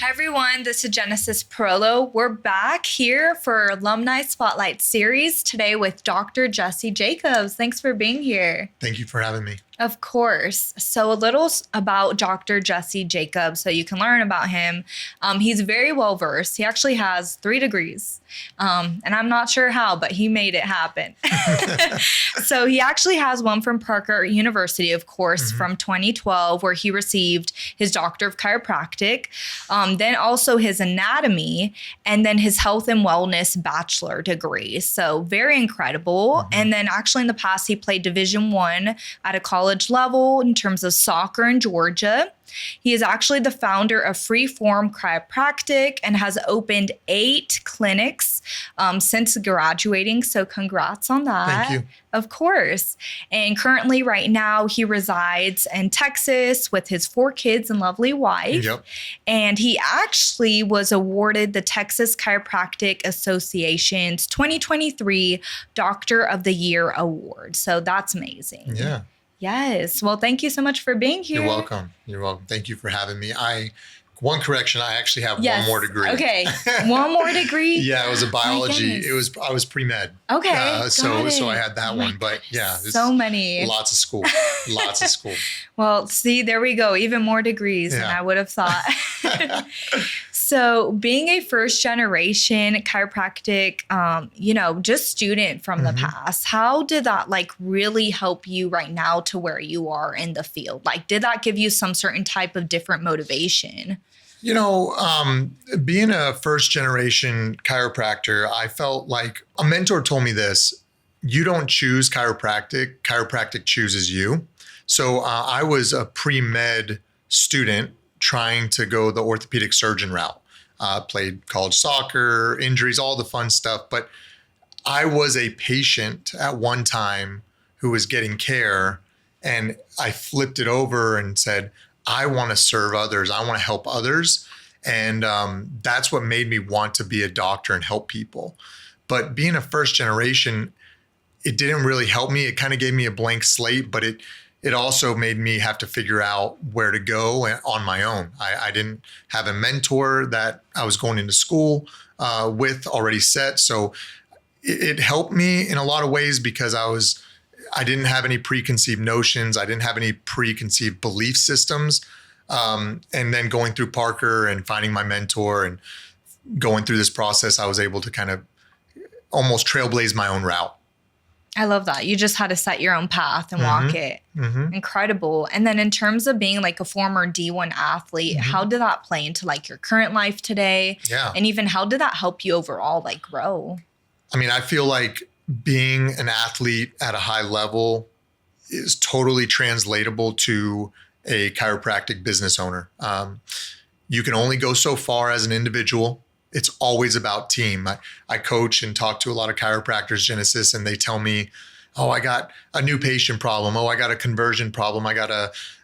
everyone, this is Genesis Perolo. We're back here for Alumni Spotlight Series today with Dr. Jesse Jacobs. Thanks for being here. Thank you for having me. Of course. So a little about Dr. Jesse Jacobs so you can learn about him. He's very well versed. He actually has 3 degrees. And I'm not sure how, but he made it happen. So he actually has one from Parker University, of course, from 2012, where he received his Doctor of Chiropractic, then also his anatomy, and then his Health and Wellness Bachelor degree. So very incredible. And then actually in the past, he played Division I at a college level in terms of soccer in Georgia. He is actually the founder of Freeform Chiropractic and has opened 8 clinics since graduating. So congrats on that. Thank you. Of course. And currently right now he resides in Texas with his 4 kids and lovely wife. Yep. And he actually was awarded the Texas Chiropractic Association's 2023 Doctor of the Year Award. So that's amazing. Yeah. Yes. Well, thank you so much for being here. You're welcome. You're welcome. Thank you for having me. One correction, I actually have one more degree. Okay. One more degree? Yeah, it was a biology. I was pre-med. Okay. So I had that one. But yeah. So many. Lots of school. Lots of school. Well, see, there we go. Even more degrees than I would have thought. So being a first generation chiropractic, just student from the past, how did that really help you right now to where you are in the field? Did that give you some certain type of different motivation? Being a first generation chiropractor, I felt like a mentor told me this: you don't choose chiropractic, chiropractic chooses you. So I was a pre-med student trying to go the orthopedic surgeon route. Played college soccer, injuries, all the fun stuff. But I was a patient at one time who was getting care, and I flipped it over and said, I want to serve others. I want to help others. And that's what made me want to be a doctor and help people. But being a first generation, it didn't really help me. It kind of gave me a blank slate, but it also made me have to figure out where to go on my own. I didn't have a mentor that I was going into school with already set. So it helped me in a lot of ways because I didn't have any preconceived notions. I didn't have any preconceived belief systems. And then going through Parker and finding my mentor and going through this process, I was able to kind of almost trailblaze my own route. I love that. You just had to set your own path and walk it. Incredible. And then in terms of being a former D1 athlete, how did that play into your current life today? Yeah. And even how did that help you overall grow? I mean, I feel like being an athlete at a high level is totally translatable to a chiropractic business owner. You can only go so far as an individual. It's always about team. I coach and talk to a lot of chiropractors, Genesis, and they tell me, oh, I got a new patient problem. Oh, I got a conversion problem. I got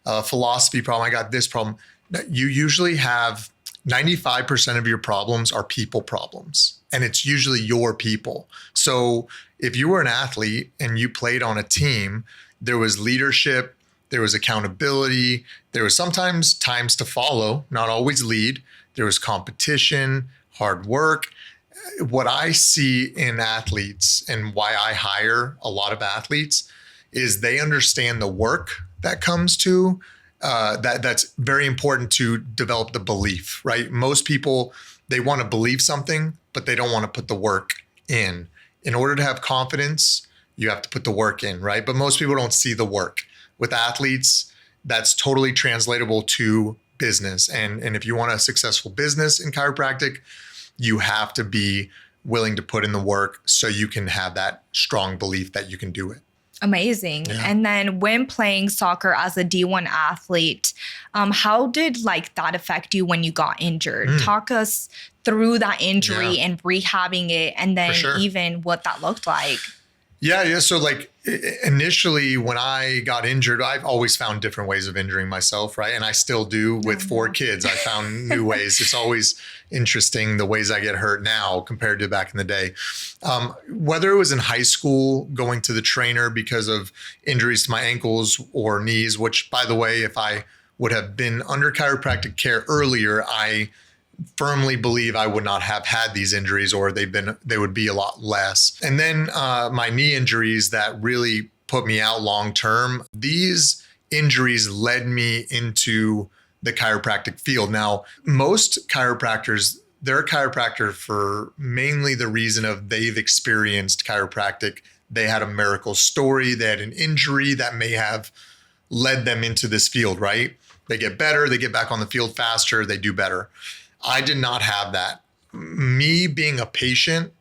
a philosophy problem. I got this problem. You usually have 95% of your problems are people problems, and it's usually your people. So if you were an athlete and you played on a team, there was leadership, there was accountability, there was sometimes times to follow, not always lead. There was competition, hard work. What I see in athletes and why I hire a lot of athletes is they understand the work that comes to that's very important to develop the belief, right? Most people, they want to believe something, but they don't want to put the work in. In order to have confidence, you have to put the work in, right? But most people don't see the work. With athletes, that's totally translatable to business. And if you want a successful business in chiropractic, you have to be willing to put in the work so you can have that strong belief that you can do it. Amazing. Yeah. And then when playing soccer as a D1 athlete, how did that affect you when you got injured? Talk us through that injury and rehabbing it, and then even what that looked like. Yeah. So initially when I got injured, I've always found different ways of injuring myself, right? And I still do with 4 kids. I found new ways. It's always interesting the ways I get hurt now compared to back in the day. Whether it was in high school, going to the trainer because of injuries to my ankles or knees, which by the way, if I would have been under chiropractic care earlier, I firmly believe I would not have had these injuries, or they would be a lot less. And then my knee injuries that really put me out long term, these injuries led me into the chiropractic field. Now, most chiropractors, they're a chiropractor for mainly the reason of they've experienced chiropractic. They had a miracle story, they had an injury that may have led them into this field, right? They get better, they get back on the field faster, they do better. I did not have that. Me being a patient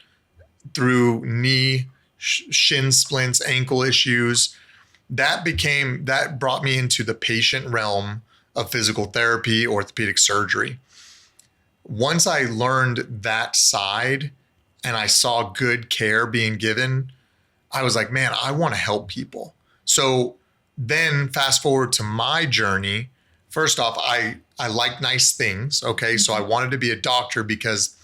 through knee, shin splints, ankle issues, that brought me into the patient realm of physical therapy, orthopedic surgery. Once I learned that side and I saw good care being given, I was like, man, I want to help people. So then fast forward to my journey. First off, I like nice things. Okay. So I wanted to be a doctor because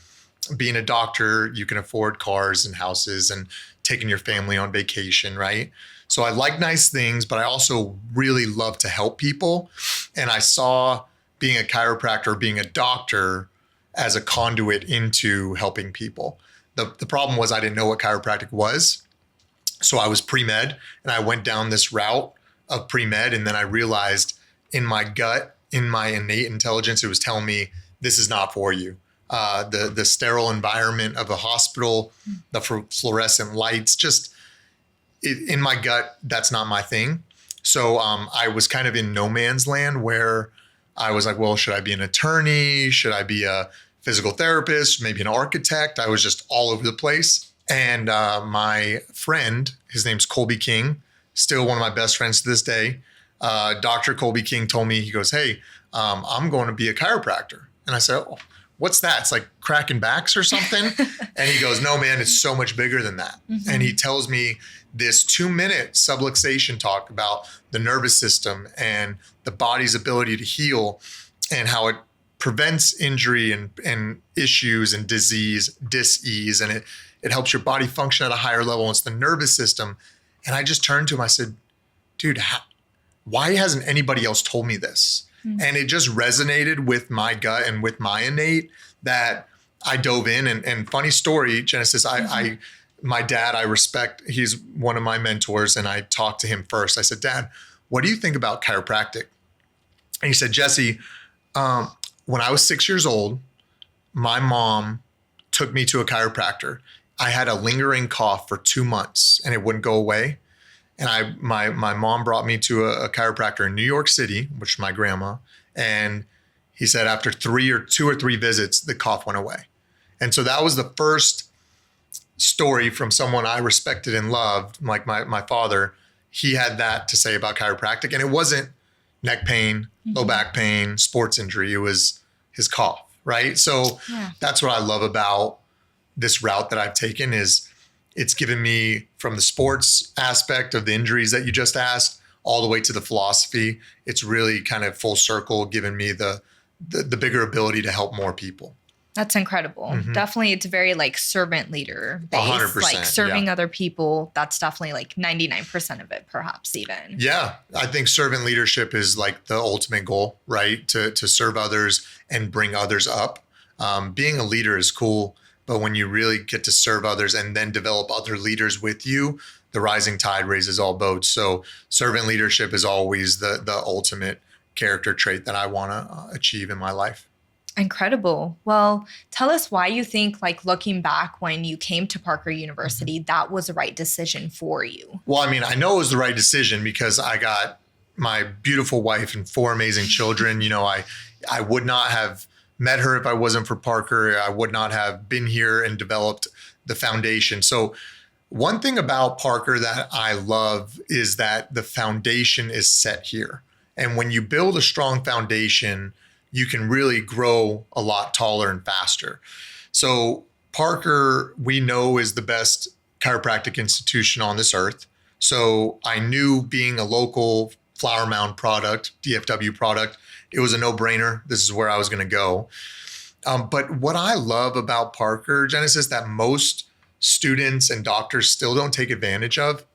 being a doctor, you can afford cars and houses and taking your family on vacation, right? So I like nice things, but I also really love to help people. And I saw being a chiropractor, being a doctor as a conduit into helping people. The problem was I didn't know what chiropractic was. So I was pre-med and I went down this route of pre-med. And then I realized in my gut, in my innate intelligence, it was telling me this is not for you. The sterile environment of a hospital, the fluorescent lights, in my gut, that's not my thing. So I was kind of in no man's land where I was like, well, should I be an attorney? Should I be a physical therapist? Maybe an architect? I was just all over the place. And my friend, his name's Colby King, still one of my best friends to this day. Dr. Colby King told me, he goes, hey, I'm going to be a chiropractor. And I said, oh, what's that? It's like cracking backs or something. And he goes, no, man, it's so much bigger than that. Mm-hmm. And he tells me this 2-minute subluxation talk about the nervous system and the body's ability to heal and how it prevents injury and issues and disease, dis-ease, and it helps your body function at a higher level. It's the nervous system. And I just turned to him, I said, dude, why hasn't anybody else told me this? Mm-hmm. And it just resonated with my gut and with my innate that I dove in. And funny story, Genesis, mm-hmm. My dad, I respect, he's one of my mentors, and I talked to him first. I said, Dad, what do you think about chiropractic? And he said, Jesse, when I was 6 years old, my mom took me to a chiropractor. I had a lingering cough for 2 months and it wouldn't go away. And my mom brought me to a chiropractor in New York City, which is my grandma. And he said after 2 or 3 visits, the cough went away. And so that was the first story from someone I respected and loved, like my father. He had that to say about chiropractic. And it wasn't neck pain, mm-hmm. low back pain, sports injury. It was his cough, right? So That's what I love about this route that I've taken is it's given me from the sports aspect of the injuries that you just asked all the way to the philosophy. It's really kind of full circle, given me the bigger ability to help more people. That's incredible. Mm-hmm. Definitely, it's very like servant leader based, 100%, like serving other people. That's definitely like 99% of it, perhaps even. Yeah, I think servant leadership is like the ultimate goal, right? To serve others and bring others up. Being a leader is cool, but when you really get to serve others and then develop other leaders with you, the rising tide raises all boats. So servant leadership is always the ultimate character trait that I want to achieve in my life. Incredible. Well, tell us why you think, like looking back when you came to Parker University, that was the right decision for you. Well, I mean, I know it was the right decision because I got my beautiful wife and 4 amazing children. You know, I would not have met her if I wasn't for Parker. I would not have been here and developed the foundation. So one thing about Parker that I love is that the foundation is set here. And when you build a strong foundation, you can really grow a lot taller and faster. So Parker, we know, is the best chiropractic institution on this earth. So I knew being a local Flower Mound product, DFW product, it was a no-brainer. This is where I was going to go. But what I love about Parker, Genesis, that most students and doctors still don't take advantage of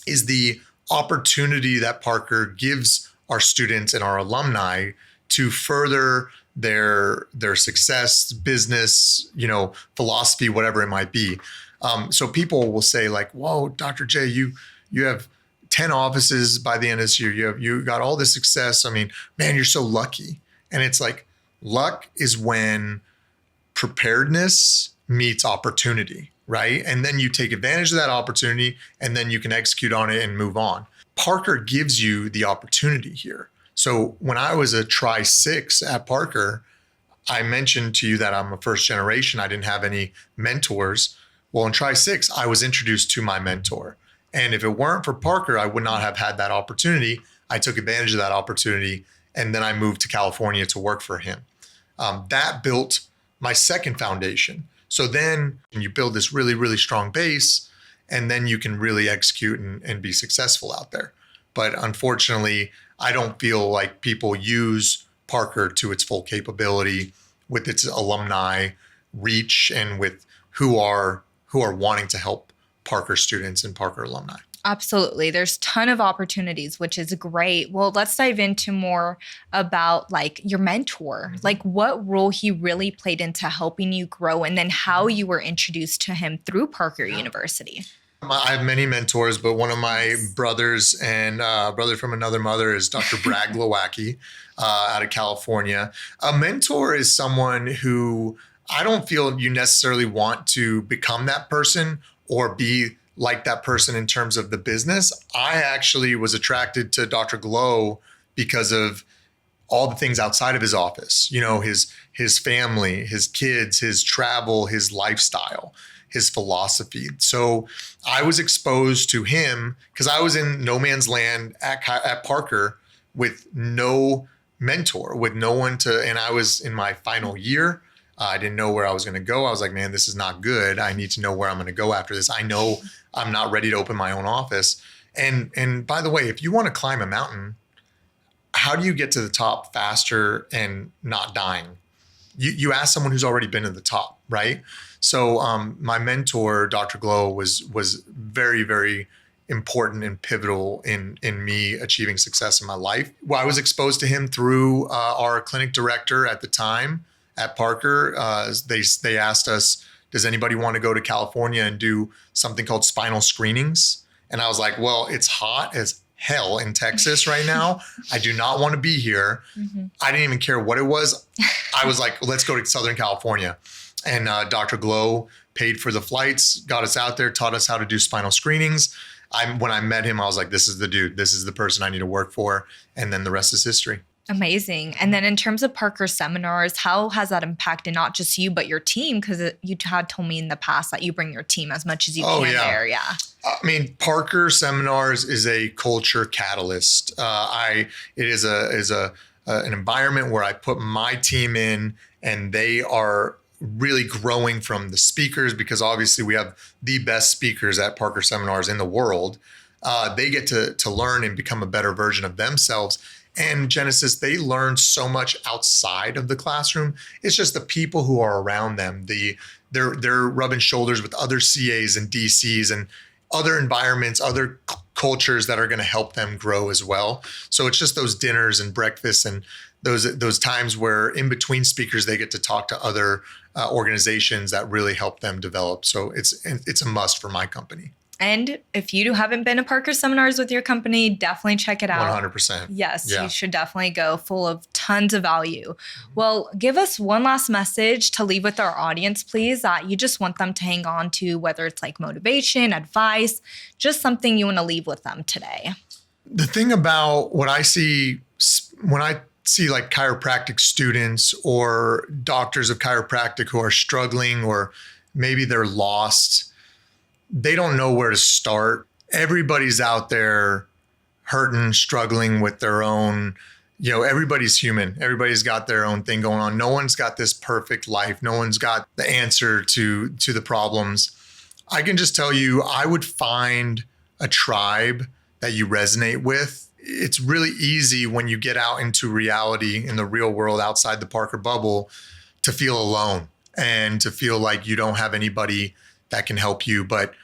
is the opportunity that Parker gives our students and our alumni to further their success, business, philosophy, whatever it might be. So people will say like, whoa, Dr. J, you have 10 offices by the end of this year. You got all this success. I mean, man, you're so lucky. And it's like, luck is when preparedness meets opportunity, right? And then you take advantage of that opportunity and then you can execute on it and move on. Parker gives you the opportunity here. So when I was a Tri-6 at Parker, I mentioned to you that I'm a first generation. I didn't have any mentors. Well, in Tri-6, I was introduced to my mentor. And if it weren't for Parker, I would not have had that opportunity. I took advantage of that opportunity. And then I moved to California to work for him. That built my second foundation. So then you build this really, really strong base, and then you can really execute and be successful out there. But unfortunately, I don't feel like people use Parker to its full capability with its alumni reach and with who are wanting to help Parker students and Parker alumni. Absolutely. There's a ton of opportunities, which is great. Well, let's dive into more about like your mentor, like what role he really played into helping you grow, and then how you were introduced to him through Parker University. I have many mentors, but one of my brothers and brother from another mother is Dr. Brad Glowacki out of California. A mentor is someone who I don't feel you necessarily want to become that person or be like that person in terms of the business. I actually was attracted to Dr. Glow because of all the things outside of his office, his family, his kids, his travel, his lifestyle, his philosophy. So I was exposed to him because I was in no man's land at Parker with no mentor, with no one and I was in my final year. I didn't know where I was going to go. I was like, man, this is not good. I need to know where I'm going to go after this. I know I'm not ready to open my own office. And by the way, if you want to climb a mountain, how do you get to the top faster and not dying? You ask someone who's already been to the top, right? So my mentor, Dr. Glow, was very, very important and pivotal in me achieving success in my life. Well, I was exposed to him through our clinic director at the time at Parker. They asked us, does anybody want to go to California and do something called spinal screenings? And I was like, well, it's hot as hell in Texas right now. I do not want to be here. Mm-hmm. I didn't even care what it was. I was like, let's go to Southern California. And Dr. Glow paid for the flights, got us out there, taught us how to do spinal screenings. When I met him, I was like, this is the dude. This is the person I need to work for. And then the rest is history. Amazing. And then in terms of Parker seminars, how has that impacted not just you, but your team? Because you had told me in the past that you bring your team as much as you can there. Yeah. I mean, Parker seminars is a culture catalyst. It is an environment where I put my team in, and they are really growing from the speakers, because obviously we have the best speakers at Parker seminars in the world. They get to learn and become a better version of themselves. And Genesis, they learn so much outside of the classroom. It's just the people who are around them. They're rubbing shoulders with other CAs and DCs and other environments, other cultures that are going to help them grow as well. So it's just those dinners and breakfasts and those times where in between speakers, they get to talk to other organizations that really help them develop. So it's a must for my company. And if you haven't been to Parker seminars with your company, definitely check it out. 100%. Yes, yeah. You should definitely go, full of tons of value. Well, give us one last message to leave with our audience, please, that you just want them to hang on to, whether it's like motivation, advice, just something you want to leave with them today. The thing about what I see when I see like chiropractic students or doctors of chiropractic who are struggling, or maybe they're lost, they don't know where to start. Everybody's out there hurting, struggling with their own, everybody's human. Everybody's got their own thing going on. No one's got this perfect life. No one's got the answer to the problems. I can just tell you, I would find a tribe that you resonate with. It's really easy when you get out into reality in the real world outside the Parker bubble to feel alone and to feel like you don't have anybody that can help you. But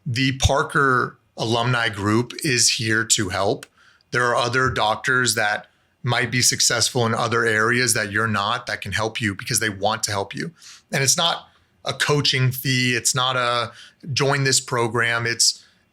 the Parker alumni group is here to help. There are other doctors that might be successful in other areas that you're not, that can help you because they want to help you. And it's not a coaching fee. It's not a join this program.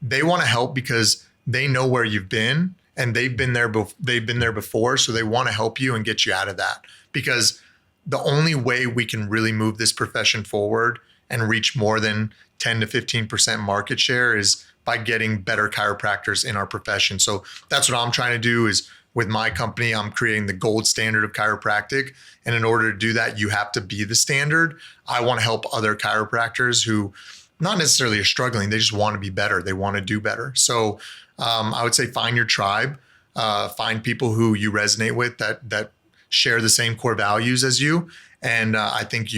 They want to help because they know where you've been and they've been there before. So they want to help you and get you out of that, because the only way we can really move this profession forward and reach more than 10 to 15% market share is by getting better chiropractors in our profession. So that's what I'm trying to do. Is with my company, I'm creating the gold standard of chiropractic. And in order to do that, you have to be the standard. I want to help other chiropractors who not necessarily are struggling. They just want to be better. They want to do better. So I would say find your tribe, find people who you resonate with that share the same core values as you. And I think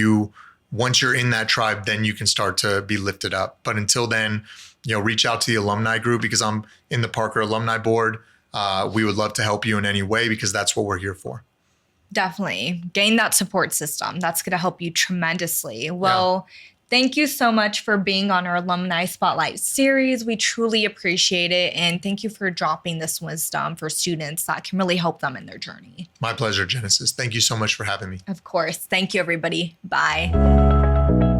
once you're in that tribe, then you can start to be lifted up. But until then, reach out to the alumni group, because I'm in the Parker Alumni Board. We would love to help you in any way, because that's what we're here for. Definitely. Gain that support system. That's going to help you tremendously. Well, thank you so much for being on our Alumni Spotlight series. We truly appreciate it. And thank you for dropping this wisdom for students that can really help them in their journey. My pleasure, Genesis. Thank you so much for having me. Of course. Thank you, everybody. Bye.